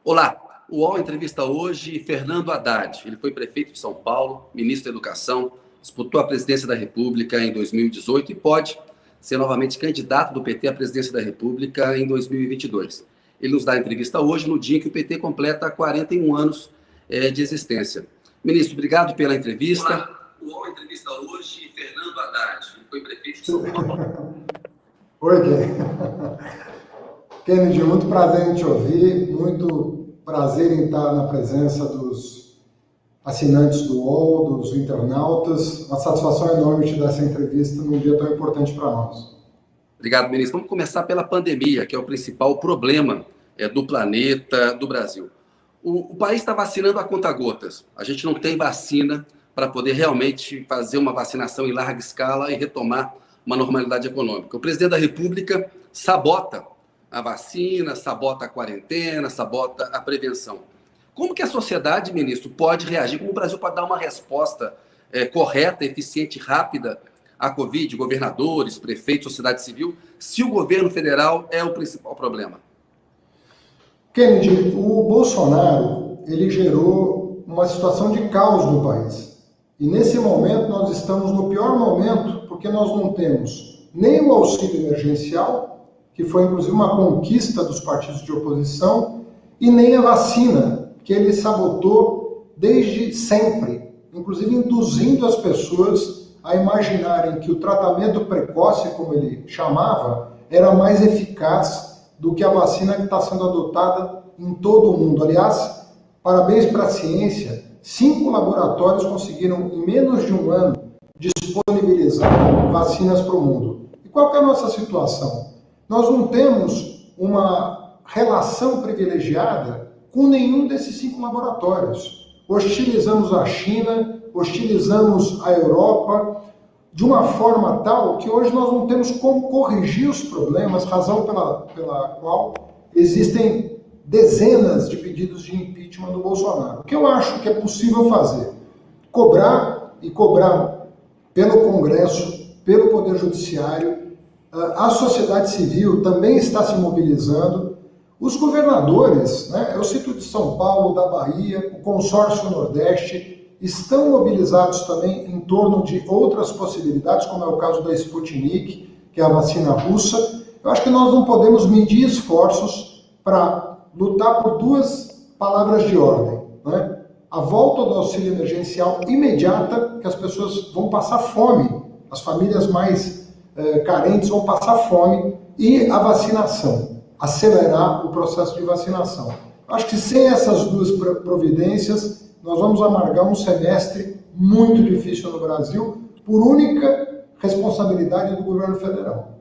Olá, o UOL entrevista hoje Fernando Haddad. Ele foi prefeito de São Paulo, ministro da Educação, disputou a presidência da República em 2018 e pode ser novamente candidato do PT à presidência da República em 2022. Ele nos dá a entrevista hoje, no dia em que o PT completa 41 anos de existência. Ministro, obrigado pela entrevista. Olá, o UOL entrevista hoje Fernando Haddad. Ele foi prefeito de São Paulo. Oi, Kennedy, muito prazer em te ouvir, muito prazer em estar na presença dos assinantes do UOL, dos internautas. Uma satisfação enorme te dar essa entrevista num dia tão importante para nós. Obrigado, ministro. Vamos começar pela pandemia, que é o principal problema do planeta, do Brasil. O país está vacinando a conta-gotas. A gente não tem vacina para poder realmente fazer uma vacinação em larga escala e retomar uma normalidade econômica. O presidente da República sabota a vacina, sabota a quarentena, sabota a prevenção. Como que a sociedade, ministro, pode reagir? Como o Brasil pode dar uma resposta correta, eficiente, rápida à Covid, governadores, prefeitos, sociedade civil, se o governo federal é o principal problema? Kennedy, o Bolsonaro, ele gerou uma situação de caos no país. E nesse momento nós estamos no pior momento, porque nós não temos nem o auxílio emergencial, que foi inclusive uma conquista dos partidos de oposição, e nem a vacina, que ele sabotou desde sempre, inclusive induzindo as pessoas a imaginarem que o tratamento precoce, como ele chamava, era mais eficaz do que a vacina que está sendo adotada em todo o mundo. Aliás, parabéns para a ciência, 5 laboratórios conseguiram, em menos de um ano, disponibilizar vacinas para o mundo. E qual que é a nossa situação? Nós não temos uma relação privilegiada com nenhum desses 5 laboratórios. Hostilizamos a China, hostilizamos a Europa, de uma forma tal que hoje nós não temos como corrigir os problemas, razão pela qual existem dezenas de pedidos de impeachment do Bolsonaro. O que eu acho que é possível fazer? Cobrar pelo Congresso, pelo Poder Judiciário. A sociedade civil também está se mobilizando. Os governadores, eu cito de São Paulo, da Bahia, o consórcio Nordeste, estão mobilizados também em torno de outras possibilidades, como é o caso da Sputnik, que é a vacina russa. Eu acho que nós não podemos medir esforços para lutar por 2 palavras de ordem. A volta do auxílio emergencial imediata, que as pessoas vão passar fome, as famílias mais carentes vão passar fome, e a vacinação, acelerar o processo de vacinação. Acho que sem essas 2 providências, nós vamos amargar um semestre muito difícil no Brasil, por única responsabilidade do governo federal.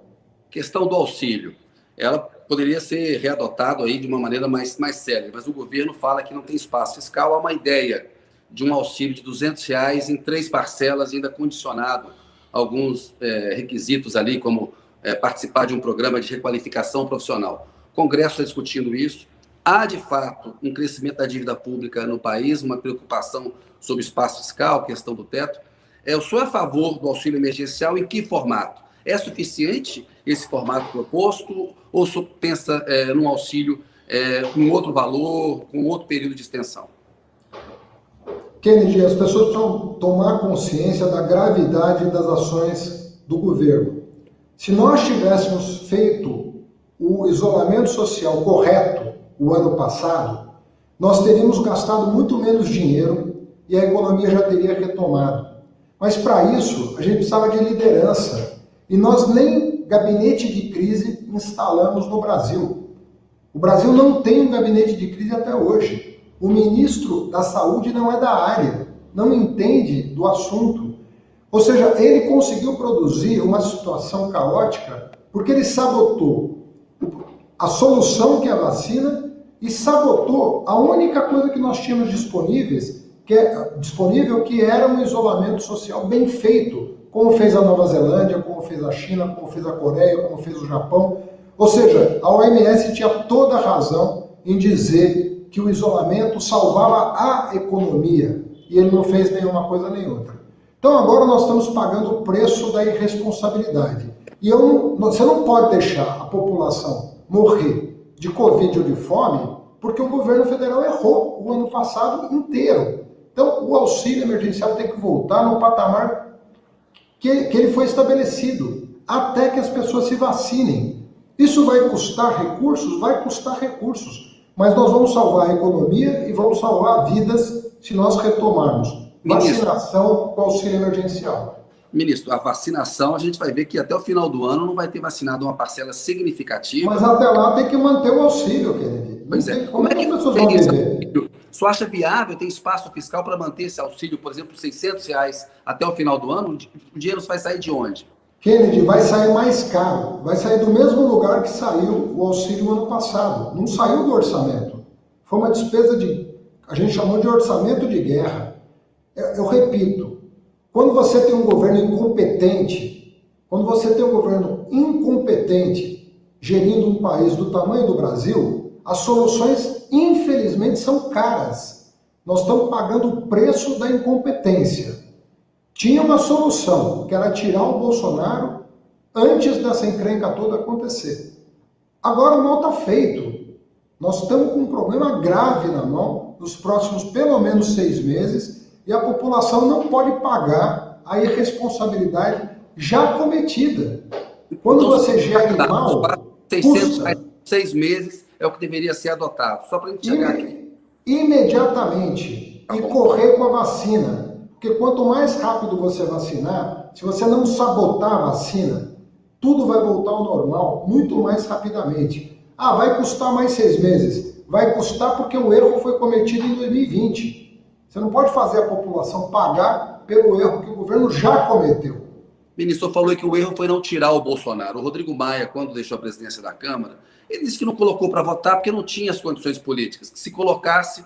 Questão do auxílio. Ela poderia ser readotada aí de uma maneira mais séria, mas o governo fala que não tem espaço fiscal. Há uma ideia de um auxílio de R$200 em 3 parcelas, ainda condicionado a alguns requisitos ali, como participar de um programa de requalificação profissional. O Congresso está discutindo isso. Há, de fato, um crescimento da dívida pública no país, uma preocupação sobre o espaço fiscal, questão do teto. O senhor é a favor do auxílio emergencial em que formato? É suficiente esse formato proposto ou o senhor pensa num auxílio com outro valor, com outro período de extensão? Kennedy, as pessoas precisam tomar consciência da gravidade das ações do governo. Se nós tivéssemos feito o isolamento social correto o ano passado, nós teríamos gastado muito menos dinheiro e a economia já teria retomado. Mas para isso, a gente precisava de liderança. E nós nem gabinete de crise instalamos no Brasil. O Brasil não tem um gabinete de crise até hoje. O ministro da Saúde não é da área, não entende do assunto. Ou seja, ele conseguiu produzir uma situação caótica porque ele sabotou a solução, que é a vacina, e sabotou a única coisa que nós tínhamos disponível, que era um isolamento social bem feito, como fez a Nova Zelândia, como fez a China, como fez a Coreia, como fez o Japão. Ou seja, a OMS tinha toda a razão em dizer que o isolamento salvava a economia, e ele não fez nenhuma coisa nem outra. Então agora nós estamos pagando o preço da irresponsabilidade. E você não pode deixar a população morrer de Covid ou de fome porque o governo federal errou o ano passado inteiro. Então, o auxílio emergencial tem que voltar no patamar que ele foi estabelecido, até que as pessoas se vacinem. Isso vai custar recursos? Vai custar recursos, mas nós vamos salvar a economia e vamos salvar vidas se nós retomarmos vacinação com auxílio emergencial. Ministro, a vacinação, a gente vai ver que até o final do ano não vai ter vacinado uma parcela significativa. Mas até lá tem que manter o auxílio, Kennedy. Pois é. Como é que as pessoas vão viver? O senhor acha viável, tem espaço fiscal para manter esse auxílio, por exemplo, R$600 até o final do ano? O dinheiro vai sair de onde? Kennedy, vai sair mais caro. Vai sair do mesmo lugar que saiu o auxílio ano passado. Não saiu do orçamento. Foi uma despesa a gente chamou de orçamento de guerra. Eu repito, quando você tem um governo incompetente, gerindo um país do tamanho do Brasil, as soluções, infelizmente, são caras. Nós estamos pagando o preço da incompetência. Tinha uma solução, que era tirar o Bolsonaro antes dessa encrenca toda acontecer. Agora o mal está feito. Nós estamos com um problema grave na mão, nos próximos pelo menos 6 meses, e a população não pode pagar a irresponsabilidade já cometida. Quando então, você gera mal, 600 6 meses é o que deveria ser adotado. Só para a gente chegar aqui. Imediatamente. E correr com a vacina. Porque quanto mais rápido você vacinar, se você não sabotar a vacina, tudo vai voltar ao normal muito mais rapidamente. Ah, vai custar mais 6 meses. Vai custar porque o erro foi cometido em 2020. Você não pode fazer a população pagar pelo erro que o governo já cometeu. O ministro falou que o erro foi não tirar o Bolsonaro. O Rodrigo Maia, quando deixou a presidência da Câmara, ele disse que não colocou para votar porque não tinha as condições políticas. Que se colocasse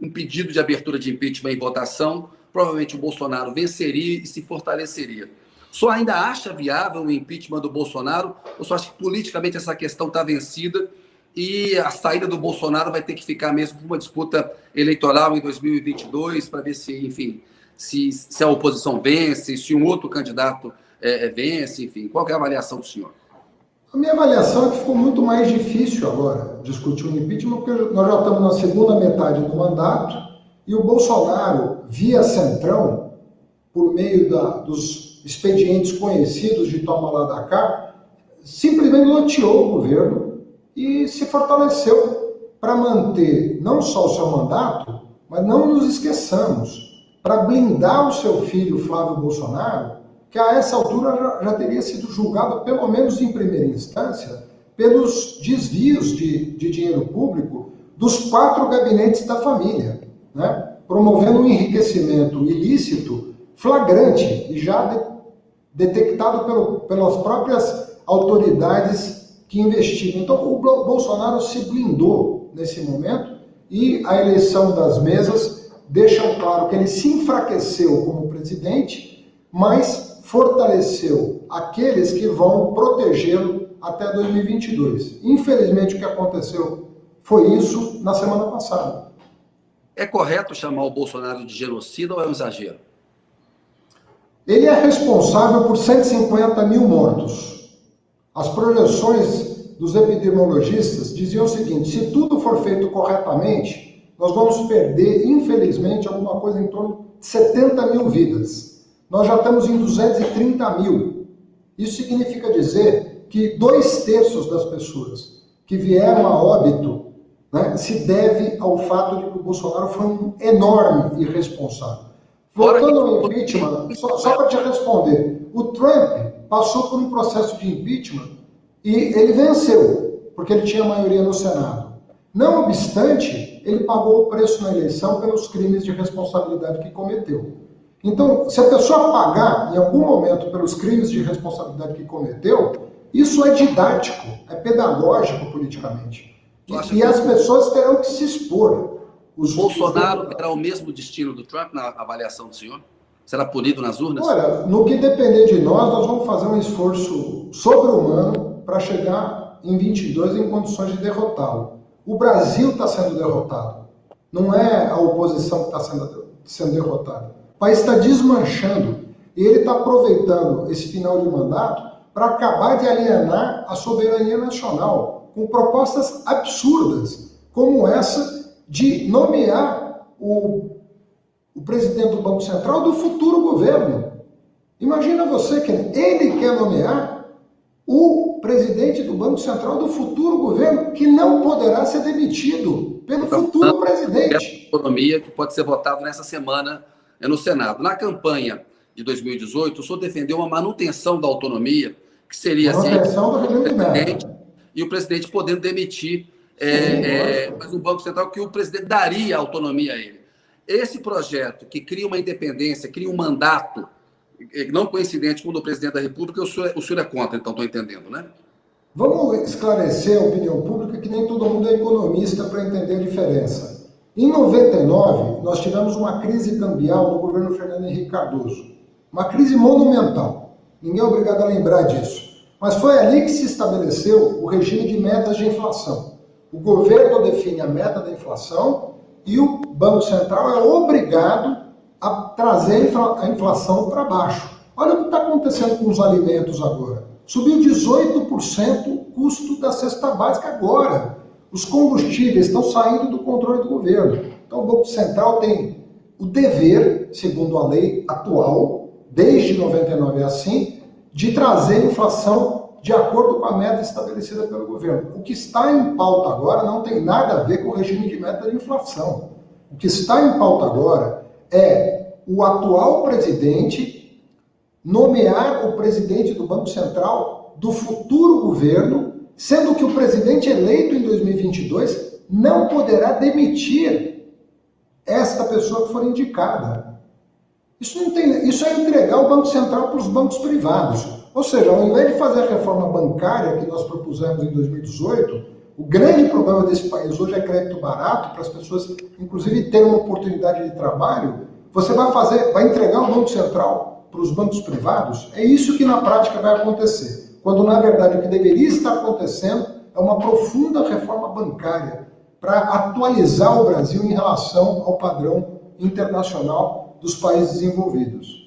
um pedido de abertura de impeachment em votação, provavelmente o Bolsonaro venceria e se fortaleceria. O senhor ainda acha viável o impeachment do Bolsonaro? Ou só acha que politicamente essa questão está vencida e a saída do Bolsonaro vai ter que ficar mesmo com uma disputa eleitoral em 2022 para ver se, enfim, se a oposição vence, se um outro candidato vence, enfim. Qual é a avaliação do senhor? A minha avaliação é que ficou muito mais difícil agora discutir o impeachment, porque nós já estamos na segunda metade do mandato e o Bolsonaro, via Centrão, por meio dos expedientes conhecidos de toma lá da cá, simplesmente loteou o governo e se fortaleceu para manter não só o seu mandato, mas não nos esqueçamos, para blindar o seu filho Flávio Bolsonaro, que a essa altura já teria sido julgado, pelo menos em primeira instância, pelos desvios de dinheiro público dos 4 gabinetes da família, né? Promovendo um enriquecimento ilícito flagrante e já detectado pelas próprias autoridades que investigam. Então, o Bolsonaro se blindou nesse momento e a eleição das mesas deixa claro que ele se enfraqueceu como presidente, mas fortaleceu aqueles que vão protegê-lo até 2022. Infelizmente, o que aconteceu foi isso na semana passada. É correto chamar o Bolsonaro de genocida ou é um exagero? Ele é responsável por 150 mil mortos. As projeções dos epidemiologistas diziam o seguinte: se tudo for feito corretamente, nós vamos perder, infelizmente, alguma coisa em torno de 70 mil vidas. Nós já estamos em 230 mil. Isso significa dizer que 2/3 das pessoas que vieram a óbito, né, se deve ao fato de que o Bolsonaro foi um enorme irresponsável. Voltando ao impeachment, só para te responder, o Trump passou por um processo de impeachment e ele venceu, porque ele tinha maioria no Senado. Não obstante, ele pagou o preço na eleição pelos crimes de responsabilidade que cometeu. Então, se a pessoa pagar em algum momento pelos crimes de responsabilidade que cometeu, isso é didático, é pedagógico politicamente. E as pessoas terão que se expor. O Bolsonaro terá o mesmo destino do Trump na avaliação do senhor? Será punido nas urnas? Olha, no que depender de nós vamos fazer um esforço sobre-humano para chegar em 22 em condições de derrotá-lo. O Brasil está sendo derrotado. Não é a oposição que está sendo derrotada. O país está desmanchando. E ele está aproveitando esse final de mandato para acabar de alienar a soberania nacional com propostas absurdas, como essa de nomear o presidente do Banco Central do futuro governo. Imagina você que ele quer nomear o presidente do Banco Central do futuro governo, que não poderá ser demitido pelo futuro presidente. Economia que pode ser votado nessa semana no Senado. Na campanha de 2018, o senhor defendeu uma manutenção da autonomia, que seria manutenção do regime de presidente meta. E o presidente podendo demitir, mas o Banco Central, que o presidente daria autonomia a ele. Esse projeto que cria uma independência, cria um mandato não coincidente com o do presidente da República, o senhor é contra, então estou entendendo, né? Vamos esclarecer a opinião pública, que nem todo mundo é economista para entender a diferença. Em 99, nós tivemos uma crise cambial no governo Fernando Henrique Cardoso. Uma crise monumental. Ninguém é obrigado a lembrar disso. Mas foi ali que se estabeleceu o regime de metas de inflação. O governo define a meta da inflação e o Banco Central é obrigado a trazer a inflação para baixo. Olha o que está acontecendo com os alimentos agora. Subiu 18% o custo da cesta básica agora. Os combustíveis estão saindo do controle do governo. Então o Banco Central tem o dever, segundo a lei atual, desde 99 é assim, de trazer a inflação de acordo com a meta estabelecida pelo governo. O que está em pauta agora não tem nada a ver com o regime de meta de inflação. O que está em pauta agora é o atual presidente nomear o presidente do Banco Central do futuro governo, sendo que o presidente eleito em 2022 não poderá demitir esta pessoa que for indicada. Isso é entregar o Banco Central para os bancos privados. Ou seja, ao invés de fazer a reforma bancária que nós propusemos em 2018, o grande problema desse país hoje é crédito barato, para as pessoas, inclusive, terem uma oportunidade de trabalho. Você vai entregar o Banco Central para os bancos privados? É isso que na prática vai acontecer. Quando, na verdade, o que deveria estar acontecendo é uma profunda reforma bancária para atualizar o Brasil em relação ao padrão internacional dos países desenvolvidos.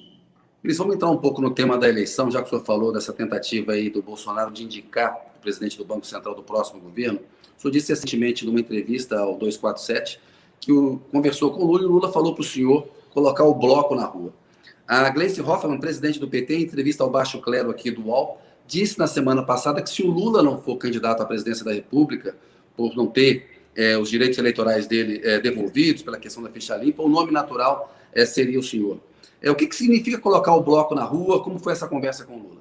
Cris, vamos entrar um pouco no tema da eleição, já que o senhor falou dessa tentativa aí do Bolsonaro de indicar o presidente do Banco Central do próximo governo. O senhor disse recentemente, numa entrevista ao 247, que conversou com o Lula e o Lula falou para o senhor colocar o bloco na rua. A Gleice Hoffmann, presidente do PT, em entrevista ao Baixo Clero aqui do UOL, disse na semana passada que se o Lula não for candidato à presidência da República, por não ter os direitos eleitorais dele devolvidos pela questão da ficha limpa, o nome natural seria o senhor. O que significa colocar o bloco na rua? Como foi essa conversa com o Lula?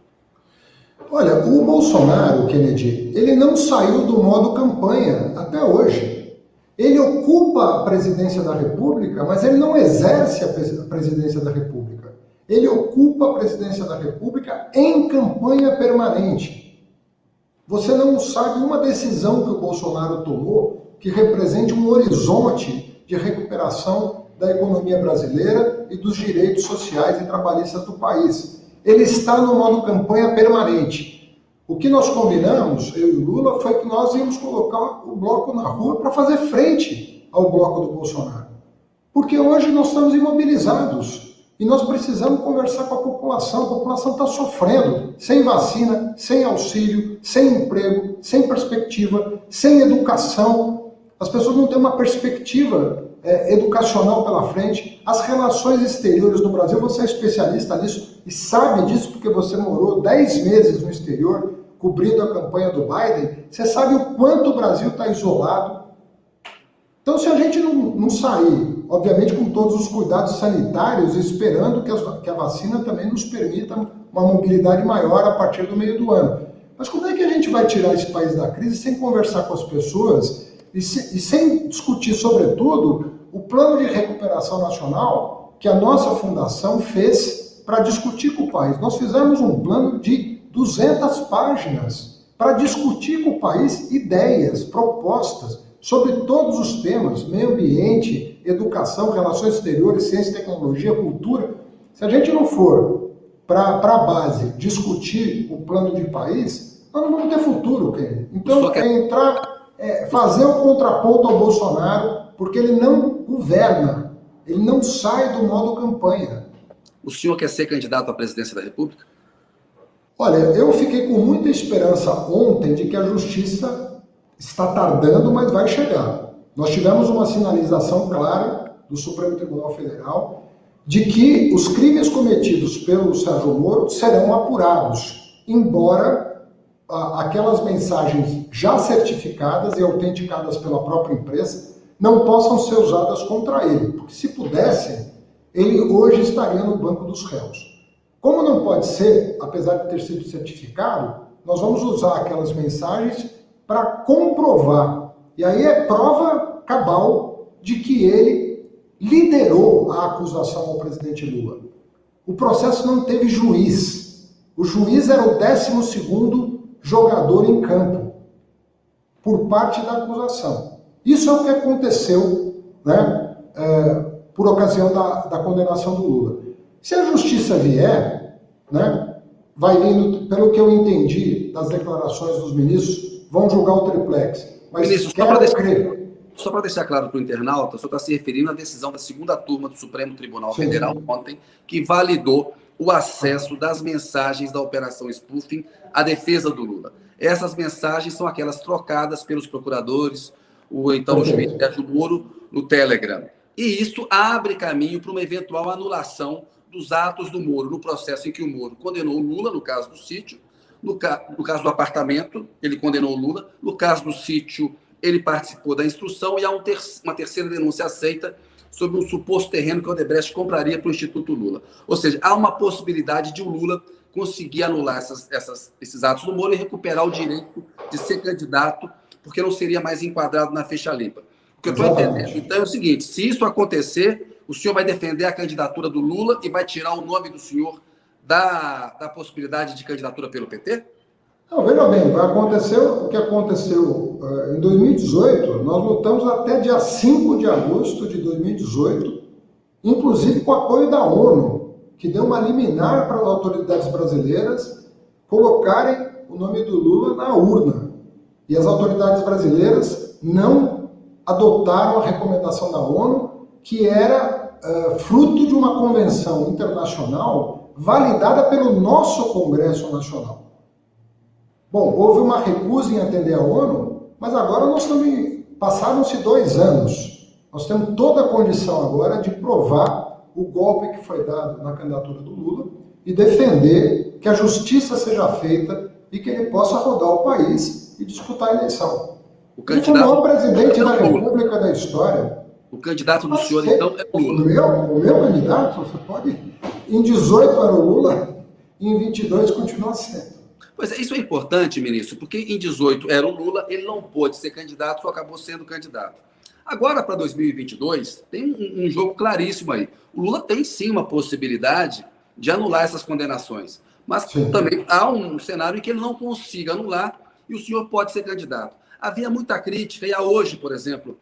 Olha, o Bolsonaro, Kennedy, ele não saiu do modo campanha até hoje. Ele ocupa a presidência da República, mas ele não exerce a presidência da República. Ele ocupa a presidência da República em campanha permanente. Você não sabe uma decisão que o Bolsonaro tomou que represente um horizonte de recuperação da economia brasileira e dos direitos sociais e trabalhistas do país. Ele está no modo campanha permanente. O que nós combinamos, eu e o Lula, foi que nós íamos colocar o bloco na rua para fazer frente ao bloco do Bolsonaro. Porque hoje nós estamos imobilizados e nós precisamos conversar com a população está sofrendo, sem vacina, sem auxílio, sem emprego, sem perspectiva, sem educação. As pessoas não têm uma perspectiva educacional pela frente. As relações exteriores no Brasil, você é especialista nisso e sabe disso porque você morou 10 meses no exterior, cobrindo a campanha do Biden. Você sabe o quanto o Brasil está isolado. Então, se a gente não sair, obviamente com todos os cuidados sanitários, esperando que a vacina também nos permita uma mobilidade maior a partir do meio do ano. Mas como é que a gente vai tirar esse país da crise sem conversar com as pessoas e sem discutir, sobretudo, o plano de recuperação nacional que a nossa fundação fez para discutir com o país? Nós fizemos um plano de 200 páginas para discutir com o país ideias, propostas sobre todos os temas: meio ambiente, educação, relações exteriores, ciência e tecnologia, cultura. Se a gente não for para a base discutir o plano de país, nós não vamos ter futuro, Ken. Então, fazer o contraponto ao Bolsonaro, porque ele não governa, ele não sai do modo campanha. O senhor quer ser candidato à presidência da República? Olha, eu fiquei com muita esperança ontem de que a justiça está tardando, mas vai chegar. Nós tivemos uma sinalização clara do Supremo Tribunal Federal de que os crimes cometidos pelo Sérgio Moro serão apurados, embora aquelas mensagens já certificadas e autenticadas pela própria empresa não possam ser usadas contra ele, porque se pudessem, ele hoje estaria no banco dos réus. Como não pode ser, apesar de ter sido certificado, nós vamos usar aquelas mensagens para comprovar. E aí é prova cabal de que ele liderou a acusação ao presidente Lula. O processo não teve juiz. O juiz era o 12º jogador em campo, por parte da acusação. Isso é o que aconteceu, né, por ocasião da condenação do Lula. Se a justiça vier, né, vai vindo, pelo que eu entendi das declarações dos ministros, vão julgar o triplex. Mas ministro, só para deixar claro para o internauta, o senhor está se referindo à decisão da segunda turma do Supremo Tribunal Federal ontem, que validou o acesso das mensagens da Operação Spoofing à defesa do Lula. Essas mensagens são aquelas trocadas pelos procuradores, o juiz Sérgio Moro, no Telegram. E isso abre caminho para uma eventual anulação dos atos do Moro, no processo em que o Moro condenou o Lula, no caso do sítio, no caso do apartamento, ele condenou o Lula, no caso do sítio, ele participou da instrução e há uma terceira denúncia aceita sobre um suposto terreno que o Odebrecht compraria para o Instituto Lula. Ou seja, há uma possibilidade de o Lula conseguir anular esses atos do Moro e recuperar o direito de ser candidato, porque não seria mais enquadrado na ficha limpa. O que eu estou entendendo, então, é o seguinte: se isso acontecer, o senhor vai defender a candidatura do Lula e vai tirar o nome do senhor da possibilidade de candidatura pelo PT? Não, veja bem, vai acontecer o que aconteceu em 2018. Nós lutamos até dia 5 de agosto de 2018, inclusive com o apoio da ONU, que deu uma liminar para as autoridades brasileiras colocarem o nome do Lula na urna. E as autoridades brasileiras não adotaram a recomendação da ONU, que era fruto de uma convenção internacional validada pelo nosso Congresso Nacional. Bom, houve uma recusa em atender a ONU, mas agora passaram-se 2 anos. Nós temos toda a condição agora de provar o golpe que foi dado na candidatura do Lula e defender que a justiça seja feita e que ele possa rodar o país e disputar a eleição. Ele foi o maior presidente da República da história. O candidato do senhor, então, é o Lula. O meu candidato, você pode... Em 18 era o Lula e em 22 continua sendo. Pois é, isso é importante, ministro, porque em 18 era o Lula, ele não pôde ser candidato, só acabou sendo candidato. Agora, para 2022, tem um jogo claríssimo aí. O Lula tem, sim, uma possibilidade de anular essas condenações, mas também há um cenário em que ele não consiga anular e o senhor pode ser candidato. Havia muita crítica, e há hoje, por exemplo,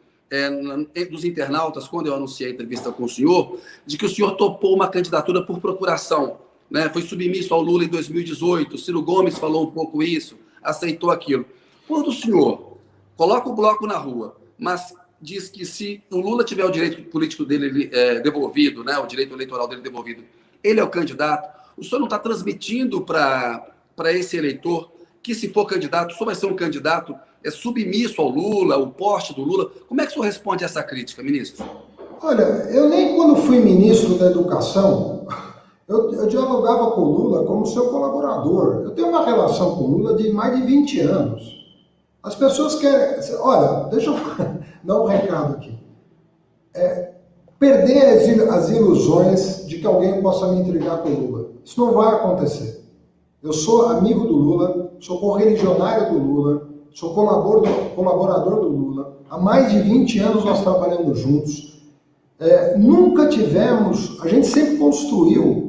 dos internautas, quando eu anunciei a entrevista com o senhor, de que o senhor topou uma candidatura por procuração, né? Foi submisso ao Lula em 2018, Ciro Gomes falou um pouco isso, aceitou aquilo. Quando o senhor coloca o bloco na rua, mas diz que se o Lula tiver o direito político dele devolvido, né, o direito eleitoral dele devolvido, ele é o candidato, o senhor não está transmitindo para esse eleitor que, se for candidato, só vai ser um candidato submisso ao Lula, o porte do Lula? Como é que o senhor responde a essa crítica, ministro? Olha, eu nem quando fui ministro da Educação, eu dialogava com o Lula como seu colaborador. Eu tenho uma relação com o Lula de mais de 20 anos. As pessoas querem... Olha, deixa eu dar um recado aqui. Perder as ilusões de que alguém possa me intrigar com o Lula. Isso não vai acontecer. Eu sou amigo do Lula, sou correligionário do Lula, sou colaborador do Lula. Há mais de 20 anos nós trabalhamos juntos. Nunca tivemos... A gente sempre construiu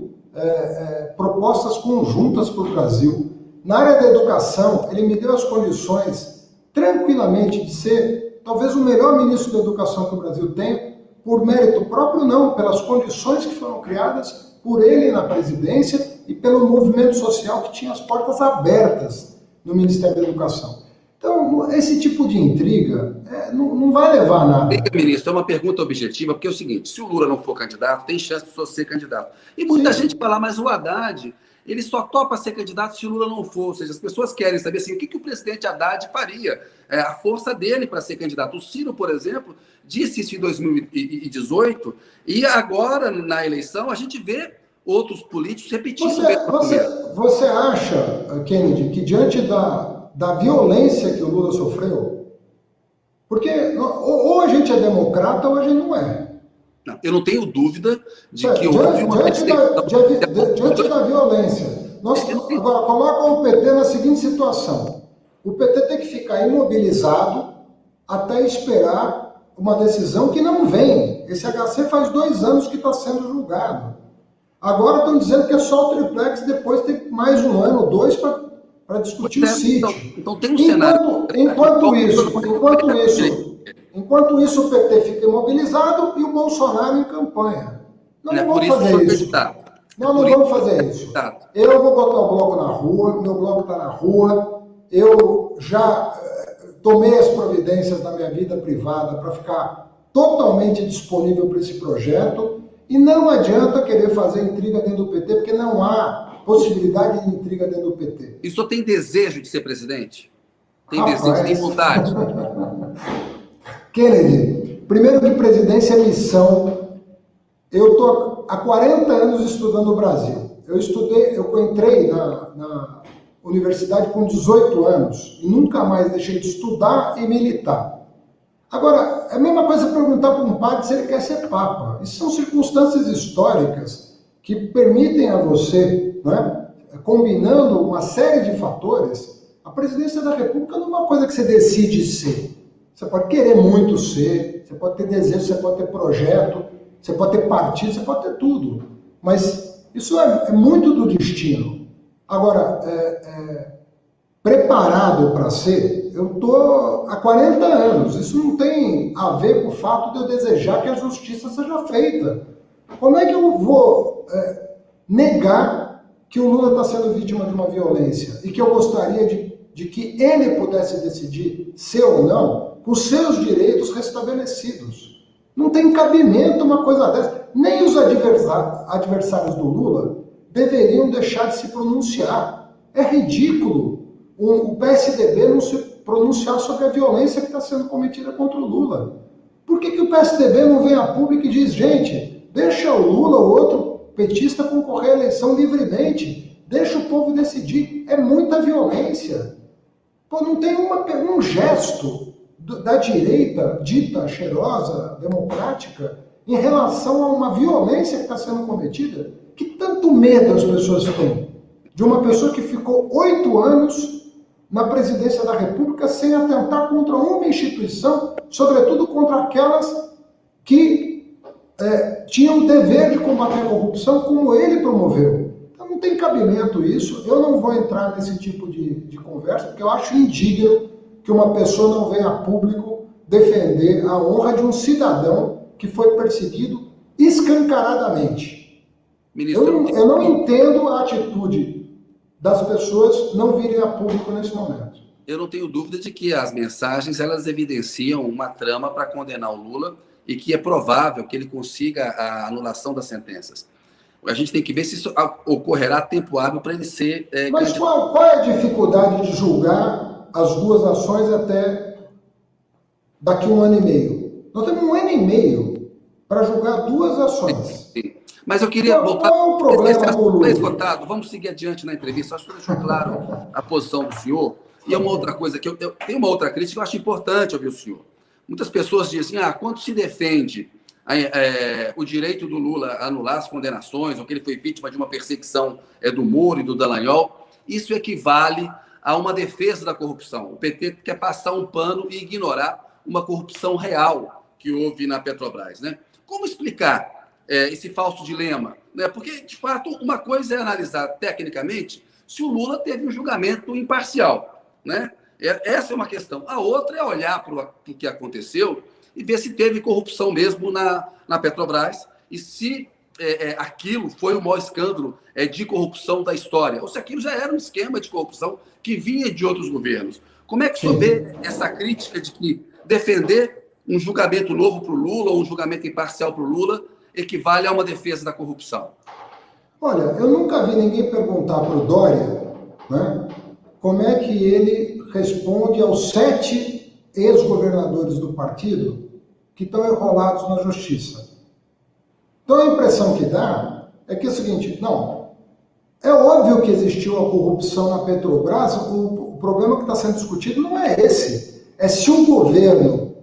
propostas conjuntas para o Brasil. Na área da educação, ele me deu as condições, tranquilamente, de ser talvez o melhor ministro da educação que o Brasil tem, por mérito próprio não, pelas condições que foram criadas por ele na presidência e pelo movimento social que tinha as portas abertas no Ministério da Educação. Então, esse tipo de intriga não vai levar a nada. Ministro, é uma pergunta objetiva, porque é o seguinte: se o Lula não for candidato, tem chance de só ser candidato. E muita gente fala, mas o Haddad, ele só topa ser candidato se o Lula não for. Ou seja, as pessoas querem saber assim, o que o presidente Haddad faria, a força dele para ser candidato. O Ciro, por exemplo, disse isso em 2018, e agora, na eleição, a gente vê outros políticos repetindo o mesmo argumento. Você acha, Kennedy, que diante da violência que o Lula sofreu, porque ou a gente é democrata ou a gente não é. Não, eu não tenho dúvida de que houve uma diante da violência. Agora, coloca o PT na seguinte situação. O PT tem que ficar imobilizado até esperar uma decisão que não vem. Esse HC faz 2 anos que está sendo julgado. Agora estão dizendo que é só o triplex, depois tem mais 1 ano, 2 para discutir o sítio. Então tem um cenário... Enquanto isso, o PT fica imobilizado e o Bolsonaro em campanha. Nós não vamos fazer isso. Nós não vamos fazer isso. Eu vou botar o bloco na rua, meu bloco está na rua, eu já tomei as providências da minha vida privada para ficar totalmente disponível para esse projeto, e não adianta querer fazer intriga dentro do PT, porque não há possibilidade de intriga dentro do PT. E o senhor tem desejo de ser presidente? Tem desejo, tem vontade? Kennedy, primeiro que presidência é missão. Eu estou há 40 anos estudando o Brasil. Eu entrei na universidade com 18 anos e nunca mais deixei de estudar e militar. Agora, é a mesma coisa perguntar para um padre se ele quer ser papa. Isso são circunstâncias históricas que permitem a você, né, combinando uma série de fatores, a presidência da República não é uma coisa que você decide ser. Você pode querer muito ser, você pode ter desejo, você pode ter projeto, você pode ter partido, você pode ter tudo. Mas isso é muito do destino. Agora, preparado para ser, eu estou há 40 anos. Isso não tem a ver com o fato de eu desejar que a justiça seja feita. Como é que eu vou negar que o Lula está sendo vítima de uma violência e que eu gostaria de que ele pudesse decidir ser ou não os seus direitos restabelecidos? Não tem cabimento uma coisa dessa. Nem os adversários do Lula deveriam deixar de se pronunciar. É ridículo o PSDB não se pronunciar sobre a violência que está sendo cometida contra o Lula. Por que o PSDB não vem a público e diz, gente, deixa o Lula ou outro petista concorrer à eleição livremente, deixa o povo decidir? É muita violência. Pô, não tem um gesto da direita, dita, cheirosa, democrática, em relação a uma violência que está sendo cometida. Que tanto medo as pessoas têm de uma pessoa que ficou 8 anos na presidência da República sem atentar contra uma instituição, sobretudo contra aquelas que tinham o dever de combater a corrupção, como ele promoveu. Então não tem cabimento isso. Eu não vou entrar nesse tipo de conversa, porque eu acho indigno que uma pessoa não venha a público defender a honra de um cidadão que foi perseguido escancaradamente. Ministro, eu não entendo a atitude das pessoas não virem a público nesse momento. Eu não tenho dúvida de que as mensagens elas evidenciam uma trama para condenar o Lula e que é provável que ele consiga a anulação das sentenças. A gente tem que ver se isso ocorrerá tempo hábil para ele ser... Mas qual é a dificuldade de julgar as 2 ações até daqui 1 ano e meio? Nós temos 1 ano e meio para julgar 2 ações. Sim. Mas eu queria voltar... Qual é o problema com o Lula? Esgotado. Vamos seguir adiante na entrevista. Acho que deixou claro a posição do senhor. E é uma outra coisa que eu tenho uma outra crítica que eu acho importante ouvir o senhor. Muitas pessoas dizem, quando se defende o direito do Lula a anular as condenações, ou que ele foi vítima de uma perseguição do Moro e do Dallagnol, isso equivale a uma defesa da corrupção. O PT quer passar um pano e ignorar uma corrupção real que houve na Petrobras, né? Como explicar esse falso dilema? Né? Porque, de fato, uma coisa é analisar tecnicamente se o Lula teve um julgamento imparcial, né? Essa é uma questão. A outra é olhar para o que aconteceu e ver se teve corrupção mesmo na Petrobras e se aquilo foi o maior escândalo de corrupção da história, ou se aquilo já era um esquema de corrupção que vinha de outros governos. Como é que o senhor vê essa crítica de que defender um julgamento novo para o Lula ou um julgamento imparcial para o Lula equivale a uma defesa da corrupção? Olha, eu nunca vi ninguém perguntar para o Dória, né, como é que ele responde aos 7 ex-governadores do partido que estão enrolados na justiça. Então a impressão que dá é que é o seguinte, não, é óbvio que existiu a corrupção na Petrobras, o problema que está sendo discutido não é esse, é se o governo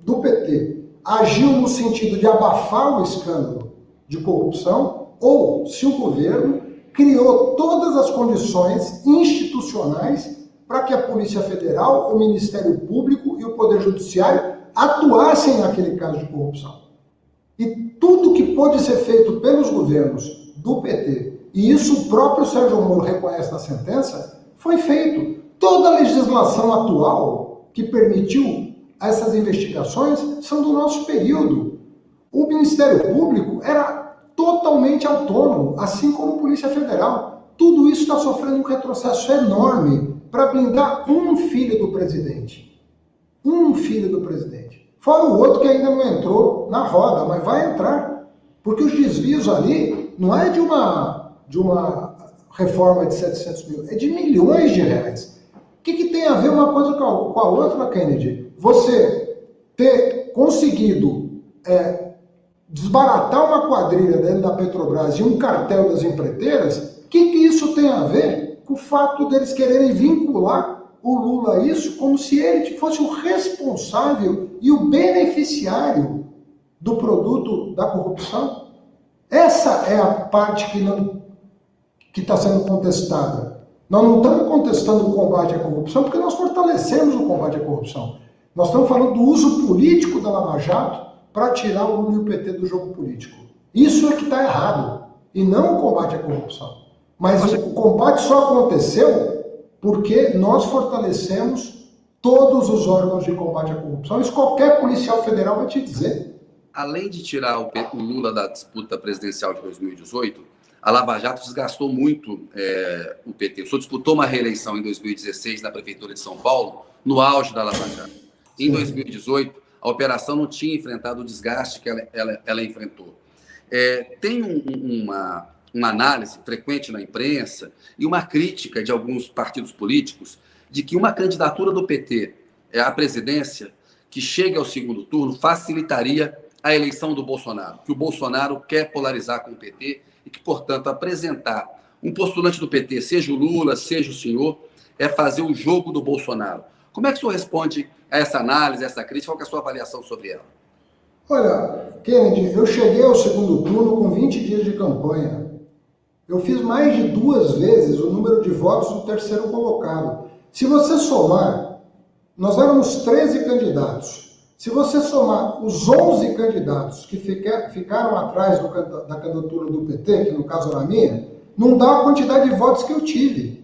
do PT agiu no sentido de abafar o escândalo de corrupção ou se o governo criou todas as condições institucionais para que a Polícia Federal, o Ministério Público e o Poder Judiciário atuassem naquele caso de corrupção. E tudo que pode ser feito pelos governos do PT, e isso o próprio Sérgio Moro reconhece na sentença, foi feito. Toda a legislação atual que permitiu essas investigações são do nosso período. O Ministério Público era totalmente autônomo, assim como a Polícia Federal. Tudo isso está sofrendo um retrocesso enorme para blindar um filho do presidente. Um filho do presidente. Fora o outro que ainda não entrou na roda, mas vai entrar. Porque os desvios ali não é de uma reforma de 700 mil, é de milhões de reais. O que tem a ver uma coisa com a outra, Kennedy? Você ter conseguido desbaratar uma quadrilha dentro da Petrobras e um cartel das empreiteiras, o que isso tem a ver com o fato deles quererem vincular o Lula a isso como se ele fosse o responsável e o beneficiário do produto da corrupção? Essa é a parte que está sendo contestada. Nós não estamos contestando o combate à corrupção porque nós fortalecemos o combate à corrupção. Nós estamos falando do uso político da Lava Jato para tirar o Lula e o PT do jogo político. Isso é que está errado, e não o combate à corrupção. Mas o combate só aconteceu porque nós fortalecemos todos os órgãos de combate à corrupção. Isso qualquer policial federal vai te dizer. Além de tirar o Lula da disputa presidencial de 2018, a Lava Jato desgastou muito o PT. O senhor disputou uma reeleição em 2016 na Prefeitura de São Paulo, no auge da Lava Jato. Em 2018, a operação não tinha enfrentado o desgaste que ela enfrentou. Tem uma análise frequente na imprensa e uma crítica de alguns partidos políticos de que uma candidatura do PT à presidência que chegue ao segundo turno facilitaria a eleição do Bolsonaro, que o Bolsonaro quer polarizar com o PT e que, portanto, apresentar um postulante do PT, seja o Lula, seja o senhor, é fazer o jogo do Bolsonaro. Como é que o senhor responde a essa análise, a essa crítica? Qual é a sua avaliação sobre ela? Olha, Kennedy, eu cheguei ao segundo turno com 20 dias de campanha. Eu fiz mais de 2 vezes o número de votos do terceiro colocado. Se você somar, nós éramos 13 candidatos. Se você somar os 11 candidatos que ficaram atrás da candidatura do PT, que no caso era a minha, não dá a quantidade de votos que eu tive.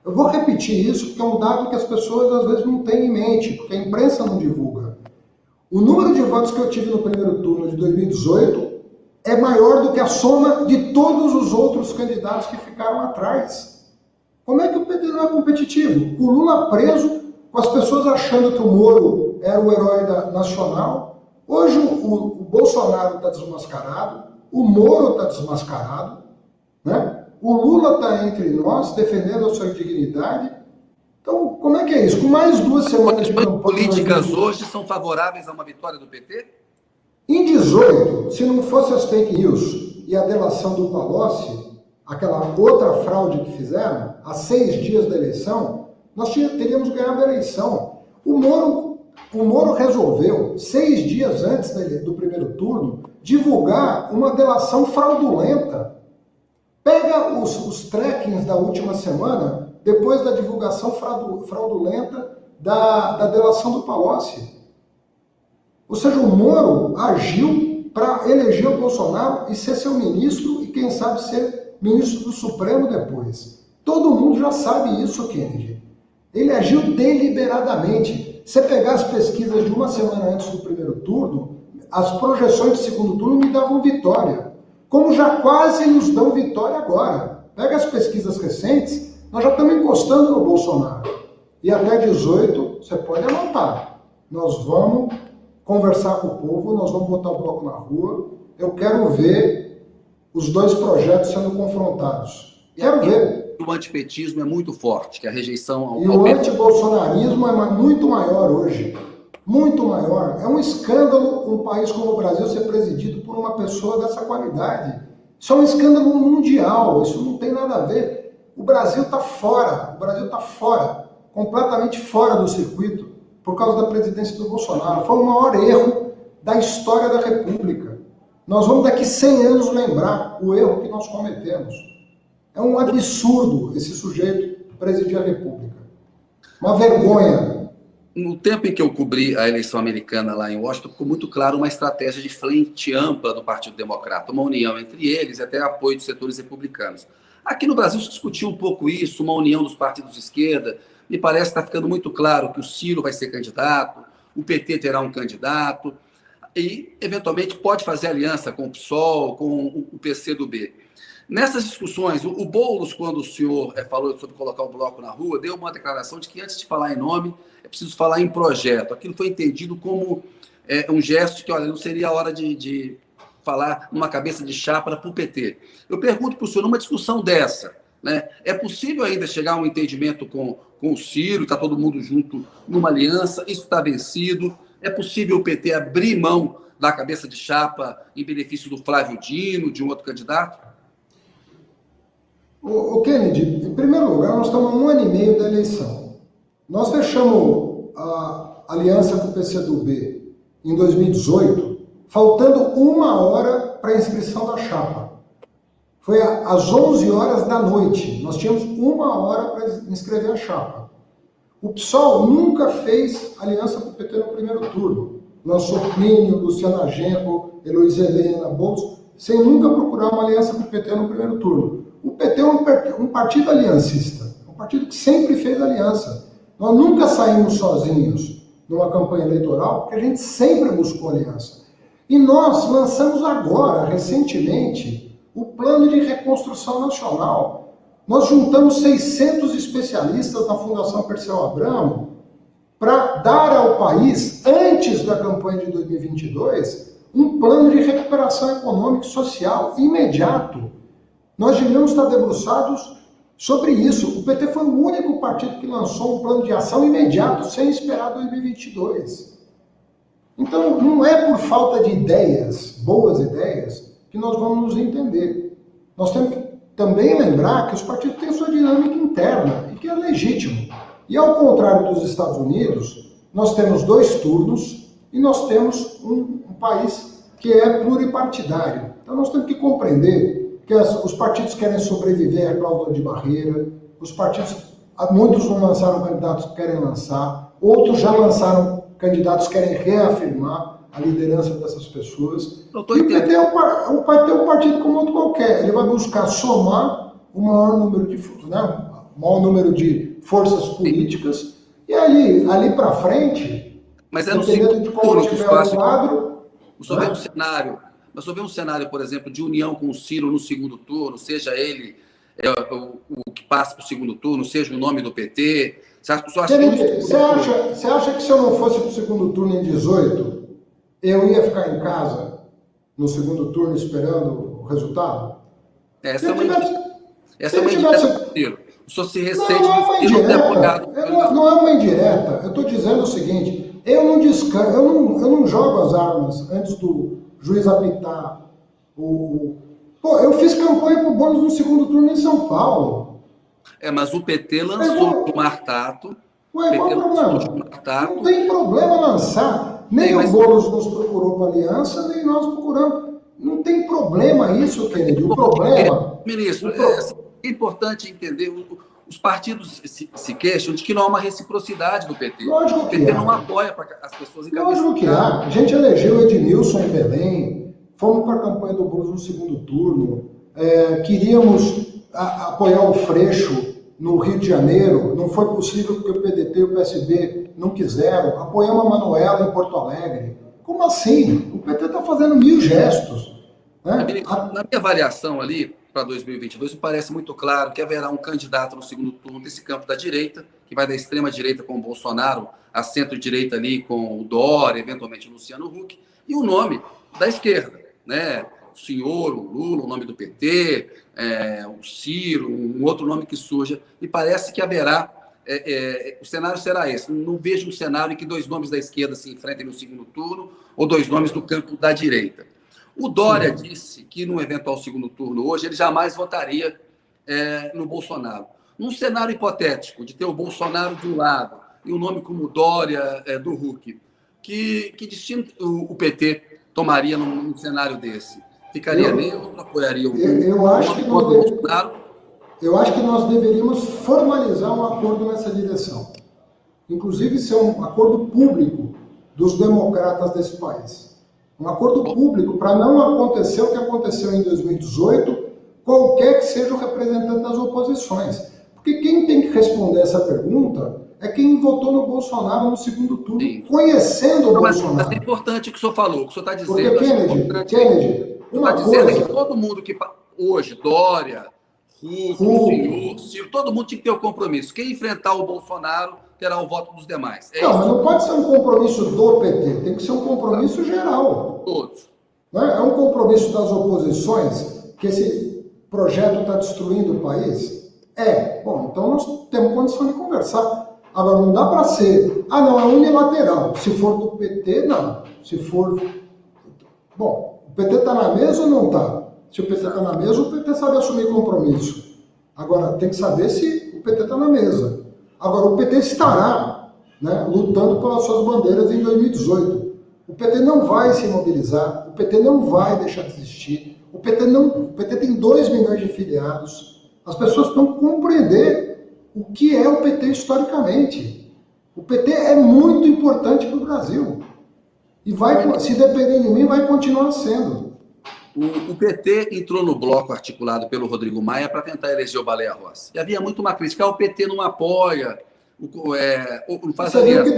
Eu vou repetir isso porque é um dado que as pessoas às vezes não têm em mente, porque a imprensa não divulga. O número de votos que eu tive no primeiro turno de 2018 é maior do que a soma de todos os outros candidatos que ficaram atrás. Como é que o PT não é competitivo? O Lula preso, com as pessoas achando que o Moro era o herói nacional. Hoje o Bolsonaro está desmascarado, o Moro está desmascarado, né? O Lula está entre nós, defendendo a sua dignidade. Então, como é que é isso? Com mais 2 semanas de campanha... As políticas hoje são favoráveis a uma vitória do PT? Em 18, se não fosse as fake news e a delação do Palocci, aquela outra fraude que fizeram, há 6 dias da eleição, nós teríamos ganhado a eleição. O Moro resolveu, 6 dias antes do primeiro turno, divulgar uma delação fraudulenta. Pega os trackings da última semana, depois da divulgação fraudulenta da delação do Palocci. Ou seja, o Moro agiu para eleger o Bolsonaro e ser seu ministro e, quem sabe, ser ministro do Supremo depois. Todo mundo já sabe isso, Kennedy. Ele agiu deliberadamente. Se pegar as pesquisas de uma semana antes do primeiro turno, as projeções de segundo turno me davam vitória. Como já quase nos dão vitória agora. Pega as pesquisas recentes, nós já estamos encostando no Bolsonaro. E até 18, você pode anotar, nós vamos conversar com o povo, nós vamos botar o bloco na rua. Eu quero ver os dois projetos sendo confrontados. Quero ver. O antipetismo é muito forte, que a rejeição ao E o antibolsonarismo é muito maior hoje. Muito maior. É um escândalo um país como o Brasil ser presidido por uma pessoa dessa qualidade. Isso é um escândalo mundial, isso não tem nada a ver. O Brasil está fora, completamente fora do circuito, por causa da presidência do Bolsonaro. Foi o maior erro da história da República. Nós vamos daqui 100 anos lembrar o erro que nós cometemos. É um absurdo esse sujeito presidir a República. Uma vergonha. No tempo em que eu cobri a eleição americana lá em Washington, ficou muito claro uma estratégia de frente ampla do Partido Democrata, uma união entre eles e até apoio dos setores republicanos. Aqui no Brasil se discutiu um pouco isso, uma união dos partidos de esquerda. Me parece que está ficando muito claro que o Ciro vai ser candidato, o PT terá um candidato e, eventualmente, pode fazer aliança com o PSOL, com o PCdoB. Nessas discussões, o Boulos, quando o senhor falou sobre colocar o bloco na rua, deu uma declaração de que antes de falar em nome, é preciso falar em projeto. Aquilo foi entendido como um gesto de que, olha, não seria a hora de falar numa cabeça de chapa para o PT. Eu pergunto para o senhor, numa discussão dessa, né, é possível ainda chegar a um entendimento com o Ciro, está todo mundo junto numa aliança, isso está vencido? É possível o PT abrir mão da cabeça de chapa em benefício do Flávio Dino, de um outro candidato? O Kennedy, em primeiro lugar, nós estamos há 1 ano e meio da eleição. Nós fechamos a aliança com o PCdoB em 2018, faltando 1 hora para a inscrição da chapa. Foi às 11 horas da noite. Nós tínhamos 1 hora para inscrever a chapa. O PSOL nunca fez aliança com o PT no primeiro turno. Lançou Plínio, Luciana Genro, Heloísa Helena, Boulos, sem nunca procurar uma aliança com o PT no primeiro turno. O PT é um partido aliancista, um partido que sempre fez aliança. Nós nunca saímos sozinhos numa campanha eleitoral, porque a gente sempre buscou aliança. E nós lançamos agora, recentemente, o Plano de Reconstrução Nacional. Nós juntamos 600 especialistas na Fundação Perseu Abramo para dar ao país, antes da campanha de 2022, um plano de recuperação econômica e social imediato. Nós devemos estar debruçados sobre isso. O PT foi o único partido que lançou um plano de ação imediato, sem esperar 2022. Então, não é por falta de ideias, boas ideias, que nós vamos nos entender. Nós temos que também lembrar que os partidos têm sua dinâmica interna, e que é legítimo. E ao contrário dos Estados Unidos, nós temos 2 turnos e nós temos um país que é pluripartidário. Então, nós temos que compreender que os partidos querem sobreviver à cláusula de barreira, os partidos, muitos não lançaram candidatos que querem lançar, outros já lançaram candidatos que querem reafirmar a liderança dessas pessoas. E o PT é um partido como outro qualquer, ele vai buscar somar o maior número de forças políticas, e ali para frente, mas é no dependendo de como tiver o quadro... O senhor vê um cenário... Mas só vê um cenário, por exemplo, de união com o Ciro no segundo turno, seja ele o que passa para o segundo turno, seja o nome do PT. Você acha que se eu não fosse para o segundo turno em 18, eu ia ficar em casa no segundo turno esperando o resultado? Essa é uma indireta. O senhor se ressente de não ter apoiado. Não é uma indireta. Eu estou dizendo o seguinte, eu não jogo as armas antes do juiz apitar. Eu fiz campanha para o Boulos no segundo turno em São Paulo. Mas o PT lançou o Martato. Qual é o problema? Não tem problema lançar. Nem o Boulos nos procurou para aliança, nem nós procuramos. Não tem problema isso, Kennedy. O problema... Ministro, é importante entender... Os partidos se queixam de que não há uma reciprocidade do PT. Lógico o PT não apoia as pessoas em cabeça. Lógico que há. A gente elegeu o Ednilson em Belém, fomos para a campanha do Boulos no segundo turno, queríamos apoiar o Freixo no Rio de Janeiro, não foi possível porque o PDT e o PSB não quiseram, apoiamos a Manuela em Porto Alegre. Como assim? O PT está fazendo 1000 gestos. Né? Na minha avaliação ali, para 2022, me parece muito claro que haverá um candidato no segundo turno desse campo da direita, que vai da extrema-direita com o Bolsonaro, a centro-direita ali com o Dória, eventualmente o Luciano Huck, e o nome da esquerda, né? senhor, o Lula, o nome do PT, o Ciro, um outro nome que surja, e parece que haverá, o cenário será esse. Não vejo um cenário em que dois nomes da esquerda se enfrentem no segundo turno ou dois nomes do campo da direita. O Dória disse que, no eventual segundo turno hoje, ele jamais votaria no Bolsonaro. Num cenário hipotético, de ter o Bolsonaro de um lado e um nome como Dória do Huck, que destino o PT tomaria num cenário desse? Ficaria neutro, apoiaria o Bolsonaro? Eu acho que nós deveríamos formalizar um acordo nessa direção. Inclusive, ser um acordo público dos democratas desse país. Um acordo público para não acontecer o que aconteceu em 2018, qualquer que seja o representante das oposições. Porque quem tem que responder essa pergunta é quem votou no Bolsonaro no segundo turno, sim, conhecendo o Bolsonaro. Mas é importante o que o senhor falou, o que o senhor está dizendo. Porque, Kennedy, uma coisa... que todo mundo que hoje, Dória, Huck, o senhor, Ciro, todo mundo tinha que ter o compromisso. Quem enfrentar o Bolsonaro terá o voto dos demais. Mas não pode ser um compromisso do PT, tem que ser um compromisso geral. Todos. É um compromisso das oposições que esse projeto está destruindo o país? Bom, então nós temos condição de conversar. Agora, não dá para ser, não, é unilateral. Se for do PT, não. Se for... Bom, o PT está na mesa ou não está? Se o PT está na mesa, o PT sabe assumir compromisso. Agora, tem que saber se o PT está na mesa. Agora, o PT estará, né, lutando pelas suas bandeiras em 2018. O PT não vai se mobilizar, o PT não vai deixar de existir. O PT tem 2 milhões de filiados. As pessoas precisam compreender o que é o PT historicamente. O PT é muito importante para o Brasil. E vai, se depender de mim, vai continuar sendo. O PT entrou no bloco articulado pelo Rodrigo Maia para tentar eleger o Baleia Rossi. E havia muito uma crítica. O PT não apoia, não faz aliança.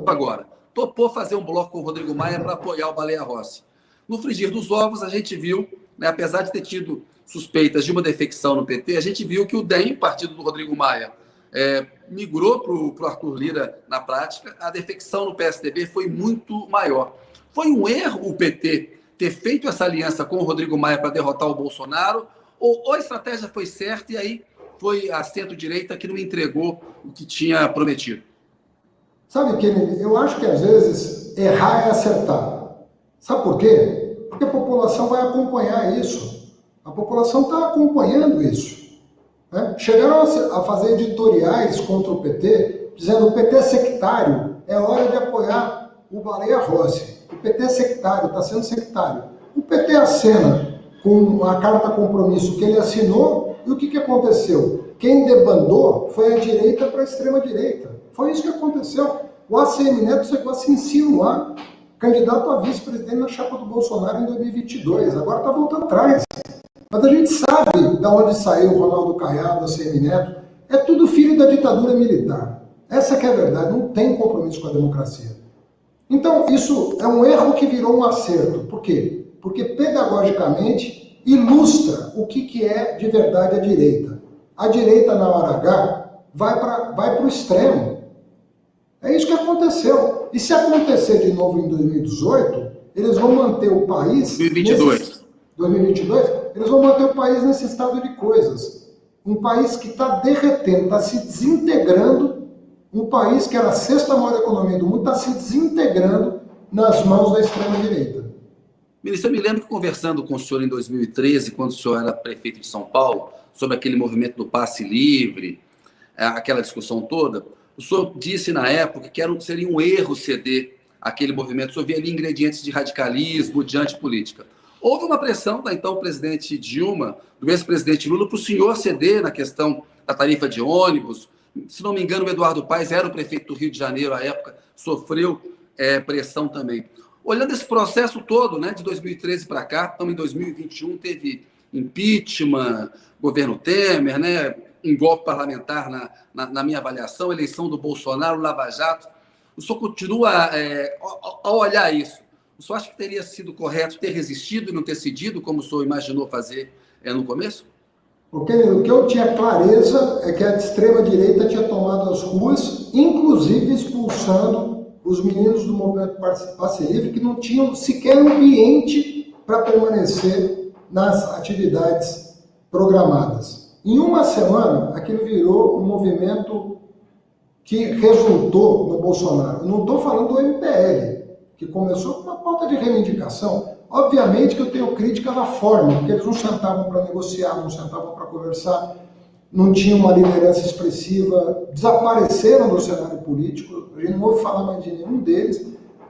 Agora, topou fazer um bloco com o Rodrigo Maia para apoiar o Baleia Rossi. No frigir dos ovos, a gente viu, né, apesar de ter tido suspeitas de uma defecção no PT, a gente viu que o DEM, partido do Rodrigo Maia, migrou para o Arthur Lira na prática. A defecção no PSDB foi muito maior. Foi um erro o PT ter feito essa aliança com o Rodrigo Maia para derrotar o Bolsonaro, ou a estratégia foi certa e aí foi a centro-direita que não entregou o que tinha prometido? Sabe, Kennedy, eu acho que às vezes errar é acertar. Sabe por quê? Porque a população vai acompanhar isso. A população está acompanhando isso. Né? Chegaram a fazer editoriais contra o PT, dizendo que o PT é sectário, é hora de apoiar o Baleia Rossi. O PT é sectário, está sendo sectário. O PT acena com a carta compromisso que ele assinou, e o que aconteceu? Quem debandou foi a direita para a extrema-direita. Foi isso que aconteceu. O ACM Neto chegou a se insinuar candidato a vice-presidente na chapa do Bolsonaro em 2022. Agora está voltando atrás. Mas a gente sabe de onde saiu o Ronaldo Caiado, o ACM Neto. É tudo filho da ditadura militar. Essa que é a verdade, não tem compromisso com a democracia. Então, isso é um erro que virou um acerto. Por quê? Porque, pedagogicamente, ilustra o que é de verdade a direita. A direita, na hora H, vai para o extremo. É isso que aconteceu. E se acontecer de novo em 2018, eles vão manter o país... 2022, eles vão manter o país nesse estado de coisas. Um país que está derretendo, está se desintegrando. Um país que era a 6ª maior economia do mundo está se desintegrando nas mãos da extrema-direita. Ministro, eu me lembro que conversando com o senhor em 2013, quando o senhor era prefeito de São Paulo, sobre aquele movimento do passe livre, aquela discussão toda, o senhor disse na época que seria um erro ceder aquele movimento. O senhor via ali ingredientes de radicalismo, de antipolítica. Houve uma pressão da então presidente Dilma, do ex-presidente Lula, para o senhor ceder na questão da tarifa de ônibus. Se não me engano, o Eduardo Paes era o prefeito do Rio de Janeiro à época, sofreu pressão também. Olhando esse processo todo, né, de 2013 para cá, estamos em 2021, teve impeachment, governo Temer, né, um golpe parlamentar na minha avaliação, eleição do Bolsonaro, Lava Jato. O senhor continua a olhar isso. O senhor acha que teria sido correto ter resistido e não ter cedido, como o senhor imaginou fazer no começo? Porque o que eu tinha clareza é que a extrema-direita tinha tomado as ruas, inclusive expulsando os meninos do movimento Passe Livre, que não tinham sequer ambiente para permanecer nas atividades programadas. Em uma semana, aquilo virou um movimento que resultou no Bolsonaro. Não estou falando do MPL, que começou com uma pauta de reivindicação. Obviamente que eu tenho crítica da forma, porque eles não sentavam para negociar, não sentavam para conversar, não tinham uma liderança expressiva, desapareceram do cenário político, a gente não ouve falar mais de nenhum deles,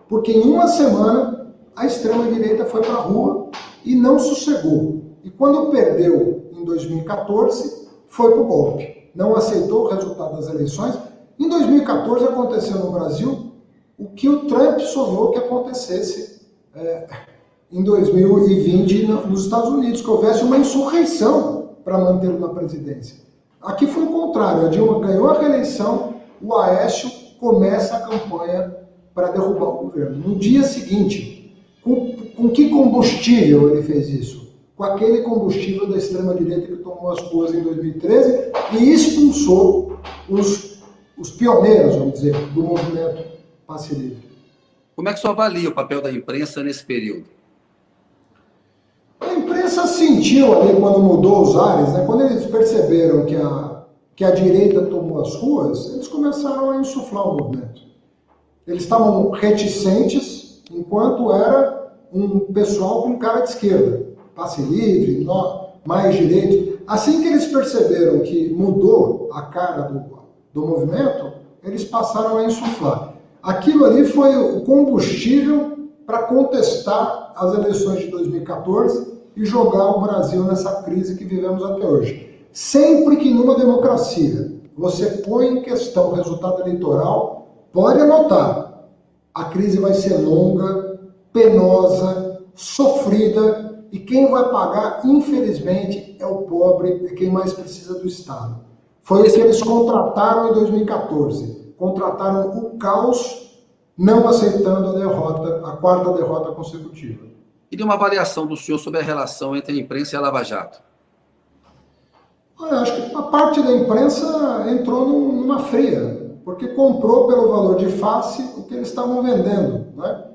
porque em uma semana a extrema-direita foi para a rua e não sossegou. E quando perdeu em 2014, foi para o golpe. Não aceitou o resultado das eleições. Em 2014 aconteceu no Brasil o que o Trump sonhou que acontecesse em 2020 nos Estados Unidos, que houvesse uma insurreição para mantê-lo na presidência. Aqui foi o contrário, a Dilma ganhou a reeleição, o Aécio começa a campanha para derrubar o governo. No dia seguinte, com que combustível ele fez isso? Com aquele combustível da extrema-direita que tomou as ruas em 2013 e expulsou os pioneiros, vamos dizer, do movimento Passe Livre. Como é que você avalia o papel da imprensa nesse período? A imprensa sentiu ali quando mudou os ares, né? Quando eles perceberam que a direita tomou as ruas, eles começaram a insuflar o movimento. Eles estavam reticentes, enquanto era um pessoal com cara de esquerda, Passe Livre, mais direito. Assim que eles perceberam que mudou a cara do movimento, eles passaram a insuflar. Aquilo ali foi o combustível para contestar as eleições de 2014 e jogar o Brasil nessa crise que vivemos até hoje. Sempre que numa democracia você põe em questão o resultado eleitoral, pode anotar, a crise vai ser longa, penosa, sofrida, e quem vai pagar, infelizmente, é o pobre, é quem mais precisa do Estado. Foi o que eles contrataram em 2014. Contrataram o caos, não aceitando a derrota, a quarta derrota consecutiva. E de uma avaliação do senhor sobre a relação entre a imprensa e a Lava Jato? Olha, acho que a parte da imprensa entrou numa fria, porque comprou pelo valor de face o que eles estavam vendendo, né?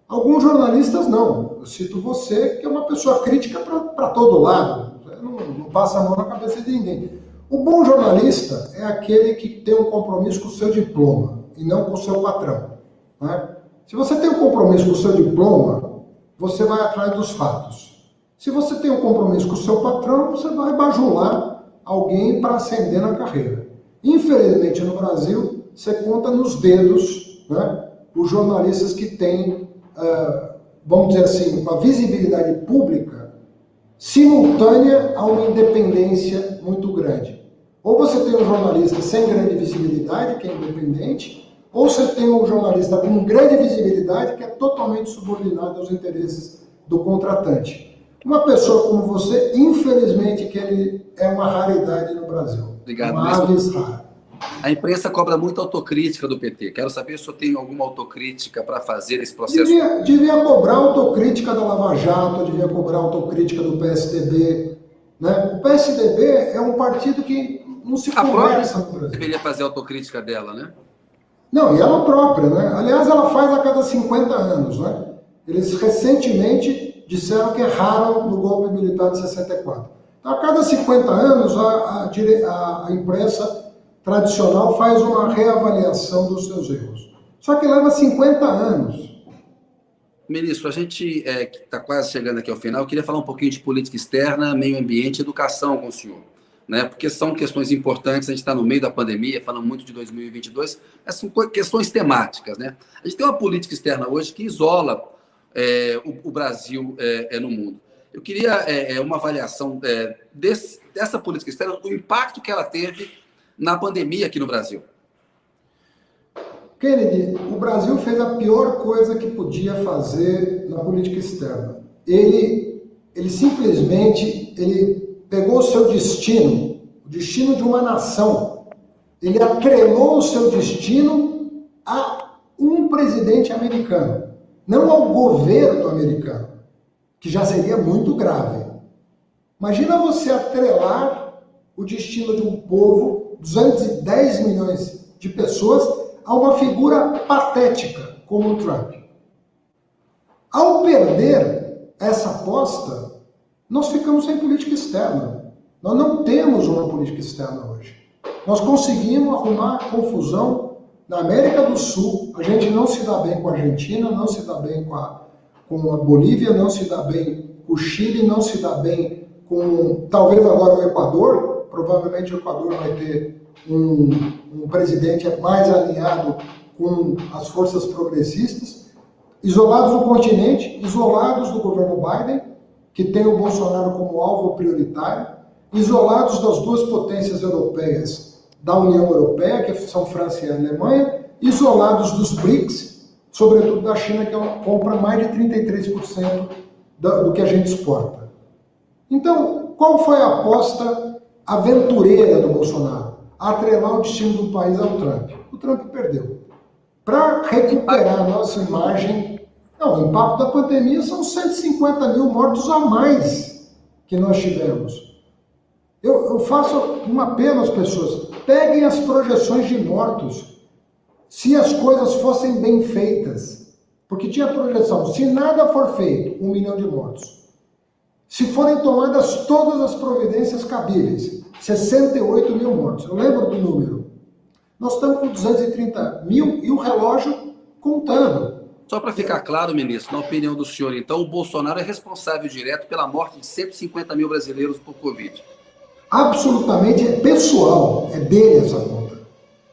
Alguns jornalistas não. Eu cito você, que é uma pessoa crítica para todo lado, não passa a mão na cabeça de ninguém. O bom jornalista é aquele que tem um compromisso com o seu diploma e não com o seu patrão, né? Se você tem um compromisso com o seu diploma, você vai atrás dos fatos. Se você tem um compromisso com o seu patrão, você vai bajular alguém para ascender na carreira. Infelizmente, no Brasil, você conta nos dedos, né, os jornalistas que têm, vamos dizer assim, uma visibilidade pública simultânea a uma independência muito grande. Ou você tem um jornalista sem grande visibilidade, que é independente, ou você tem um jornalista com grande visibilidade, que é totalmente subordinado aos interesses do contratante. Uma pessoa como você, infelizmente, que ele é uma raridade no Brasil. Obrigado. Uma aves rara. A imprensa cobra muito autocrítica do PT. Quero saber se o senhor tem alguma autocrítica para fazer esse processo. Devia cobrar autocrítica da Lava Jato, devia cobrar autocrítica do PSDB. Né? O PSDB é um partido que não se conversa no Brasil. Deveria fazer autocrítica dela, né? Não, e ela própria, né? Aliás, ela faz a cada 50 anos, né? Eles recentemente disseram que erraram no golpe militar de 64. Então, a cada 50 anos, a imprensa tradicional faz uma reavaliação dos seus erros. Só que leva 50 anos. Ministro, a gente que está quase chegando aqui ao final, eu queria falar um pouquinho de política externa, meio ambiente e educação com o senhor, né? Porque são questões importantes, a gente está no meio da pandemia, falando muito de 2022, mas são questões temáticas, né? A gente tem uma política externa hoje que isola o Brasil no mundo. Eu queria uma avaliação dessa política externa, do impacto que ela teve na pandemia aqui no Brasil. Kennedy, o Brasil fez a pior coisa que podia fazer na política externa. Ele simplesmente pegou o seu destino, o destino de uma nação, ele atrelou o seu destino a um presidente americano, não ao governo americano, que já seria muito grave. Imagina você atrelar o destino de um povo, 210 milhões de pessoas, a uma figura patética como o Trump. Ao perder, essa aposta, nós ficamos sem política externa. Nós não temos uma política externa hoje. Nós conseguimos arrumar confusão na América do Sul. A gente não se dá bem com a Argentina, não se dá bem com a Bolívia, não se dá bem com o Chile, não se dá bem com, talvez agora, o Equador. Provavelmente o Equador vai ter um presidente mais alinhado com as forças progressistas. Isolados no continente, isolados do governo Biden, que tem o Bolsonaro como alvo prioritário, isolados das duas potências europeias, da União Europeia, que são França e Alemanha, isolados dos BRICS, sobretudo da China, que compra mais de 33% do que a gente exporta. Então, qual foi a aposta aventureira do Bolsonaro? Atrelar o destino do país ao Trump. O Trump perdeu. Para recuperar a nossa imagem, o impacto da pandemia são 150 mil mortos a mais que nós tivemos. Eu faço um apelo às pessoas, peguem as projeções de mortos, se as coisas fossem bem feitas, porque tinha projeção, se nada for feito, 1 milhão de mortos. Se forem tomadas todas as providências cabíveis, 68 mil mortos. Eu lembro do número. Nós estamos com 230 mil e o relógio contando. Só para ficar claro, ministro, na opinião do senhor, então, o Bolsonaro é responsável direto pela morte de 150 mil brasileiros por Covid? Absolutamente é pessoal, é dele essa conta.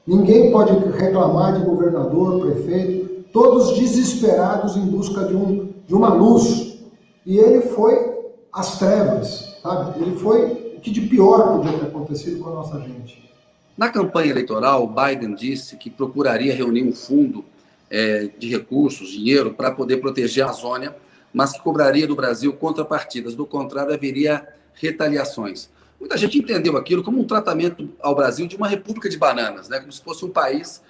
Ninguém pode reclamar de governador, prefeito, todos desesperados em busca de uma luz. E ele foi às trevas, sabe? Ele foi o que de pior podia ter acontecido com a nossa gente. Na campanha eleitoral, o Biden disse que procuraria reunir um fundo de recursos, dinheiro, para poder proteger a Amazônia, mas que cobraria do Brasil contrapartidas. Do contrário, haveria retaliações. Muita gente entendeu aquilo como um tratamento ao Brasil de uma república de bananas, né? Como se fosse um país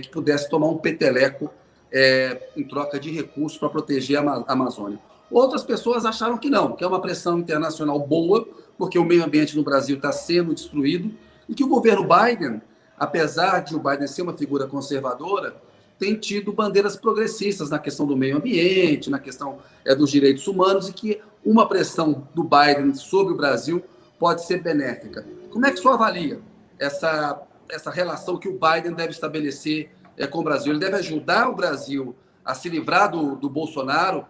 que pudesse tomar um peteleco em troca de recursos para proteger a Amazônia. Outras pessoas acharam que não, que é uma pressão internacional boa, porque o meio ambiente no Brasil está sendo destruído, e que o governo Biden, apesar de o Biden ser uma figura conservadora, tem tido bandeiras progressistas na questão do meio ambiente, na questão dos direitos humanos, e que uma pressão do Biden sobre o Brasil pode ser benéfica. Como é que o senhor avalia essa relação que o Biden deve estabelecer com o Brasil? Ele deve ajudar o Brasil a se livrar do Bolsonaro,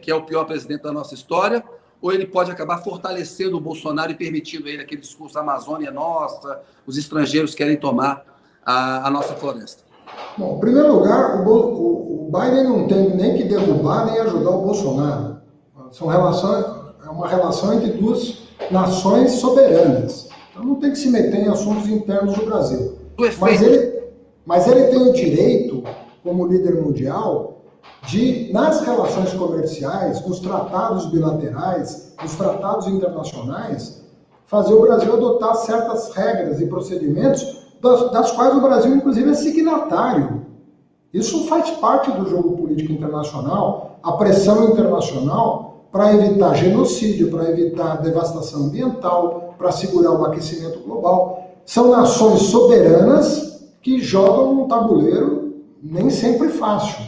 que é o pior presidente da nossa história, ou ele pode acabar fortalecendo o Bolsonaro e permitindo ele aquele discurso: a Amazônia é nossa, os estrangeiros querem tomar a nossa floresta? Bom, em primeiro lugar, o Biden não tem nem que derrubar nem ajudar o Bolsonaro. É uma relação entre duas nações soberanas. Então não tem que se meter em assuntos internos do Brasil. Mas ele tem o direito, como líder mundial, de, nas relações comerciais, nos tratados bilaterais, nos tratados internacionais, fazer o Brasil adotar certas regras e procedimentos das quais o Brasil, inclusive, é signatário. Isso faz parte do jogo político internacional, a pressão internacional para evitar genocídio, para evitar devastação ambiental, para segurar o aquecimento global. São nações soberanas que jogam num tabuleiro nem sempre fácil.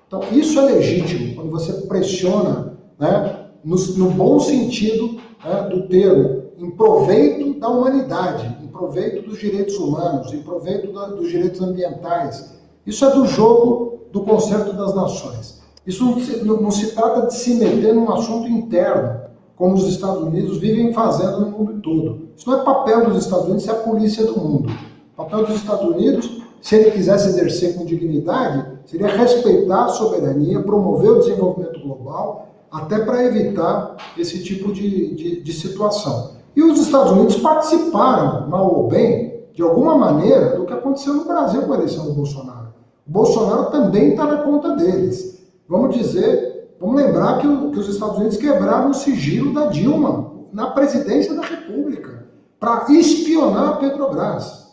Então, isso é legítimo, quando você pressiona, né, no bom sentido, né, do termo, em proveito da humanidade, em proveito dos direitos humanos, em proveito dos direitos ambientais. Isso é do jogo do concerto das nações. Isso não se trata de se meter num assunto interno, como os Estados Unidos vivem fazendo no mundo todo. Isso não é papel dos Estados Unidos, isso é a polícia do mundo. O papel dos Estados Unidos, se ele quisesse exercer com dignidade, seria respeitar a soberania, promover o desenvolvimento global, até para evitar esse tipo de situação. E os Estados Unidos participaram, mal ou bem, de alguma maneira, do que aconteceu no Brasil com a eleição do Bolsonaro. O Bolsonaro também está na conta deles. Vamos lembrar que os Estados Unidos quebraram o sigilo da Dilma na presidência da República para espionar a Petrobras.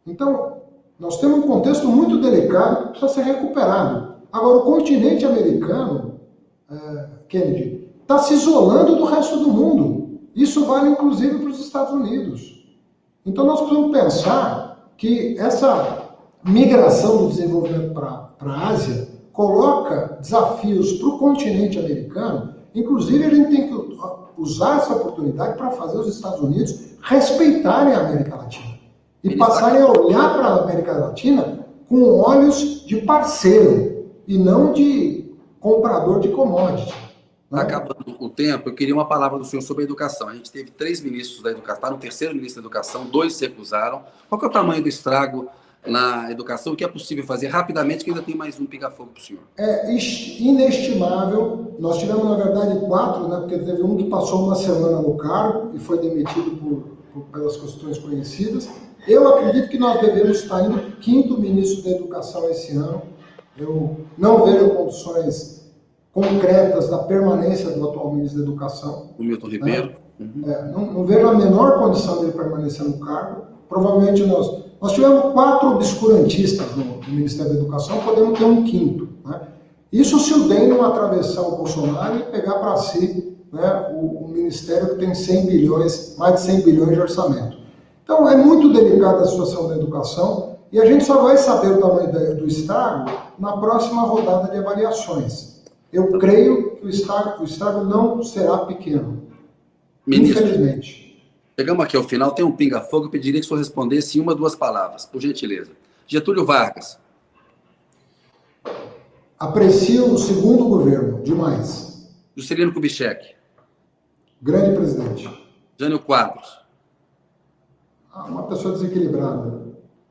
Então, nós temos um contexto muito delicado que precisa ser recuperado. Agora, o continente americano, Kennedy, está se isolando do resto do mundo. Isso vale, inclusive, para os Estados Unidos. Então, nós precisamos pensar que essa migração do desenvolvimento para a Ásia coloca desafios para o continente americano Inclusive, a gente tem que usar essa oportunidade para fazer os Estados Unidos respeitarem a América Latina e passarem a olhar para a América Latina com olhos de parceiro e não de comprador de commodity. Está acabando o tempo, eu queria uma palavra do senhor sobre a educação. A gente teve 3 ministros da educação, está no terceiro ministro da educação, 2 se recusaram. Qual que é o tamanho do estrago na educação? O que é possível fazer rapidamente, que ainda tem mais um pinga-fogo para o senhor? É inestimável. Nós tivemos, na verdade, 4, né, porque teve um que passou uma semana no cargo e foi demitido pelas questões conhecidas. Eu acredito que nós devemos estar indo para o 5º ministro da educação esse ano. Eu não vejo condições concretas da permanência do atual ministro da Educação. O Milton Ribeiro. Né? Não vejo a menor condição de ele permanecer no cargo. Provavelmente nós tivemos 4 obscurantistas no Ministério da Educação, podemos ter um 5º. Né? Isso se o DEM não atravessar o Bolsonaro e pegar para si, né, o ministério que tem 100 bilhões, mais de 100 bilhões de orçamento. Então é muito delicada a situação da educação e a gente só vai saber o tamanho do estrago na próxima rodada de avaliações. Eu creio que o estrago não será pequeno. Ministro, infelizmente. Chegamos aqui ao final, tem um pinga-fogo, eu pediria que o senhor respondesse em 1 ou 2 palavras, por gentileza. Getúlio Vargas. Aprecio o segundo governo, demais. Juscelino Kubitschek. Grande presidente. Jânio Quadros. Uma pessoa desequilibrada.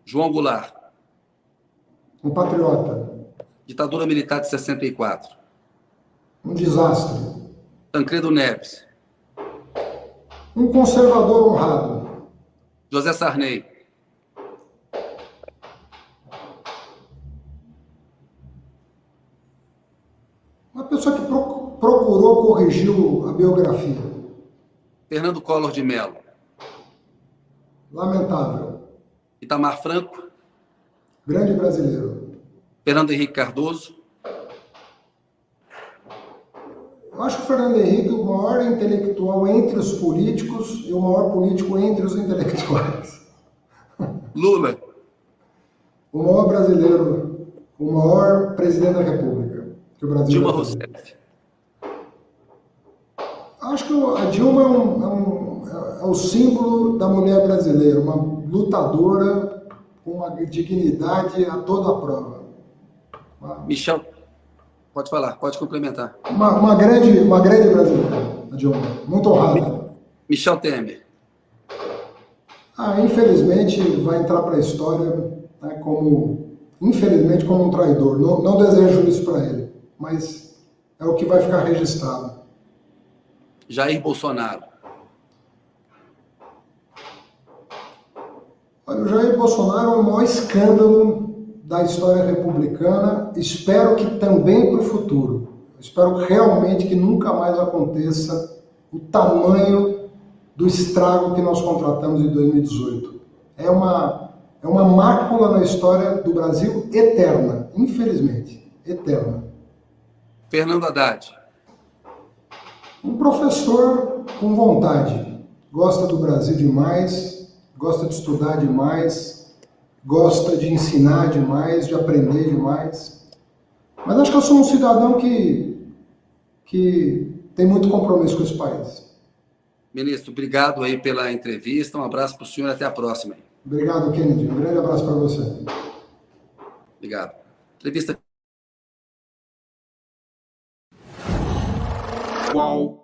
João Goulart. Um patriota. Ditadura militar de 64. Um desastre. Tancredo Neves. Um conservador honrado. José Sarney. Uma pessoa que procurou corrigir a biografia. Fernando Collor de Mello. Lamentável. Itamar Franco. Grande brasileiro. Fernando Henrique Cardoso. Eu acho o Fernando Henrique o maior intelectual entre os políticos e o maior político entre os intelectuais. Lula. O maior brasileiro, o maior presidente da República que o Brasil Dilma Rousseff. Acho que a Dilma é o símbolo da mulher brasileira, uma lutadora com uma dignidade a toda a prova. Michel, pode falar, pode complementar. Uma grande brasileira, a Dilma, muito honrada. Michel Temer. Infelizmente vai entrar para a história, né, infelizmente como um traidor. Não desejo isso para ele, mas é o que vai ficar registrado. Jair Bolsonaro. Olha, o Jair Bolsonaro é o maior escândalo da história republicana. Espero que também para o futuro. Espero realmente que nunca mais aconteça o tamanho do estrago que nós contratamos em 2018. É uma mácula na história do Brasil eterna, infelizmente, eterna. Fernando Haddad. Um professor com vontade, gosta do Brasil demais, gosta de estudar demais, gosta de ensinar demais, de aprender demais. Mas acho que eu sou um cidadão que tem muito compromisso com esse país. Ministro, obrigado aí pela entrevista, um abraço para o senhor e até a próxima. Obrigado, Kennedy. Um grande abraço para você. Obrigado. Entrevista. Qual